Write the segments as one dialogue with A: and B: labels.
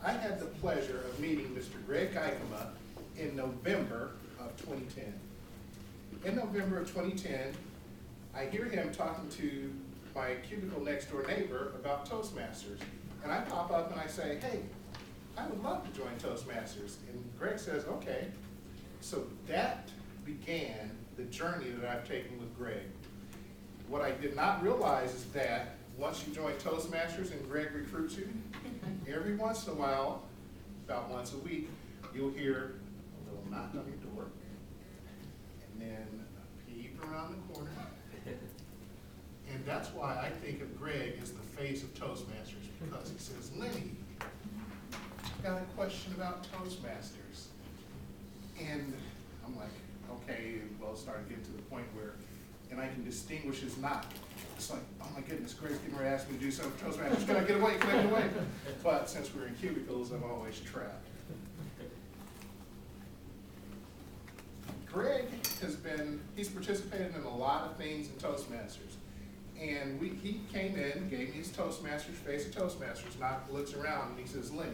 A: I had the pleasure of meeting Mr. Greg Geikema in November of 2010. In November of 2010, I hear him talking to my cubicle next door neighbor about Toastmasters. And I pop up and I say, hey, I would love to join Toastmasters. And Greg says, okay. So that began the journey that I've taken with Greg. What I did not realize is that once you join Toastmasters and Greg recruits you, every once in a while, about once a week, you'll hear a little knock on your door, and then a peep around the corner. And that's why I think of Greg as the face of Toastmasters, because he says, Lenny, I got a question about Toastmasters. And I'm like, okay, well, it started getting to the point where, and I can distinguish his knock. It's like, oh my goodness, Greg's getting ready to ask me to do something for Toastmasters. Can I get away? Can I get away? But since we're in cubicles, I'm always trapped. Greg he's participated in a lot of things in Toastmasters. And he came in, gave me his Toastmasters, face of Toastmasters, looks around, and he says, Lenny,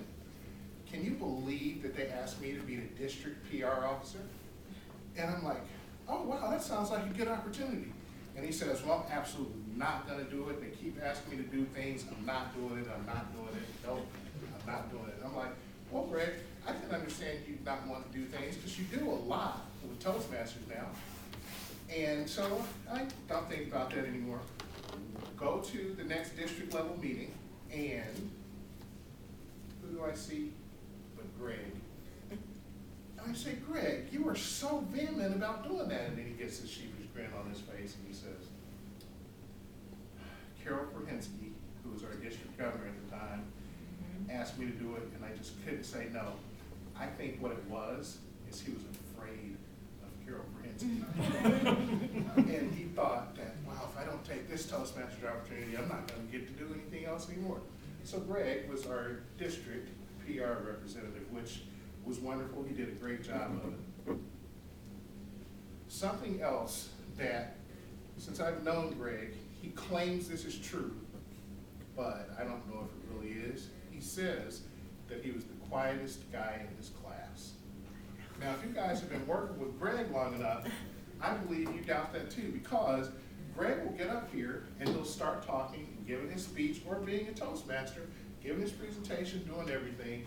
A: can you believe that they asked me to be the district PR officer? And I'm like, oh wow, that sounds like a good opportunity. And he says, well, I'm absolutely not gonna do it. They keep asking me to do things, I'm not doing it, I'm not doing it, nope, I'm not doing it. I'm like, well, Greg, I can understand you not wanting to do things because you do a lot with Toastmasters now. And so I don't think about that anymore. Go to the next district level meeting, and who do I see but Greg? And I say, Greg, you are so vehement about doing that. And then he gets this sheepish grin on his face, and he says, Carol Krahinsky, who was our district governor at the time, asked me to do it, and I just couldn't say no. I think what it was is he was afraid of Carol Krahinsky. And he thought that, wow, if I don't take this Toastmaster opportunity, I'm not going to get to do anything else anymore. So Greg was our district PR representative, which was wonderful. He did a great job of it. Something else that, since I've known Greg, he claims this is true, but I don't know if it really is. He says that he was the quietest guy in his class. Now, if you guys have been working with Greg long enough, I believe you doubt that too, because Greg will get up here and he'll start talking, giving his speech, or being a Toastmaster, giving his presentation, doing everything,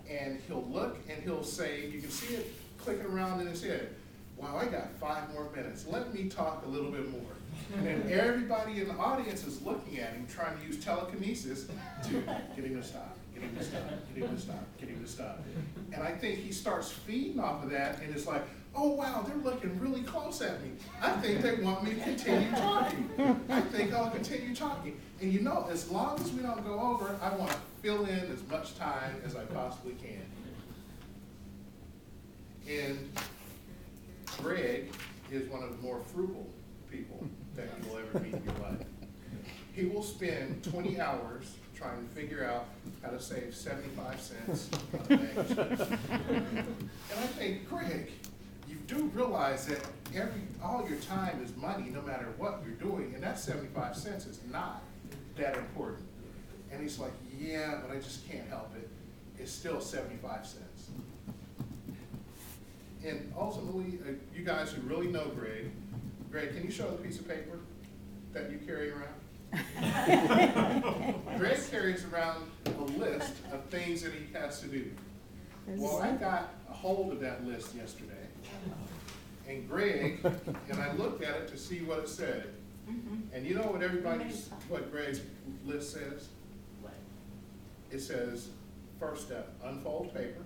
A: and he'll look and he'll say, you can see it clicking around in his head, wow, I got 5 more minutes, let me talk a little bit more. And then everybody in the audience is looking at him, trying to use telekinesis to get him to stop, get him to stop, get him to stop, get him to stop. And I think he starts feeding off of that, and it's like, oh wow, they're looking really close at me. I think they want me to continue talking. I think I'll continue talking. And you know, as long as we don't go over, I want to fill in as much time as I possibly can. And Greg is one of the more frugal people that you will ever meet in your life. He will spend 20 hours trying to figure out how to save 75 cents on a bag of chips. And I think, Greg, you do realize that all your time is money no matter what you're doing, and that 75 cents is not that important. And he's like, yeah, but I just can't help it. It's still 75 cents. And ultimately, you guys who really know Greg, can you show the piece of paper that you carry around? Greg carries around a list of things that he has to do. Well, I got a hold of that list yesterday, and Greg, and I looked at it to see what it said. And you know what Greg's list says? It says, first step, unfold paper.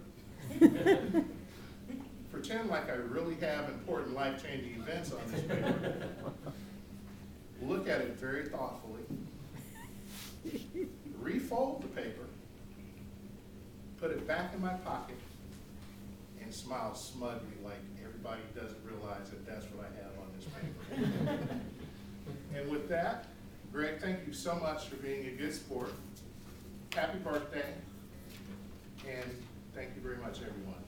A: Pretend like I really have important life-changing events on this paper. Look at it very thoughtfully. Refold the paper. Put it back in my pocket. And smile smugly like everybody doesn't realize that that's what I have on this paper. And with that, Greg, thank you so much for being a good sport. Happy birthday. And thank you very much, everyone.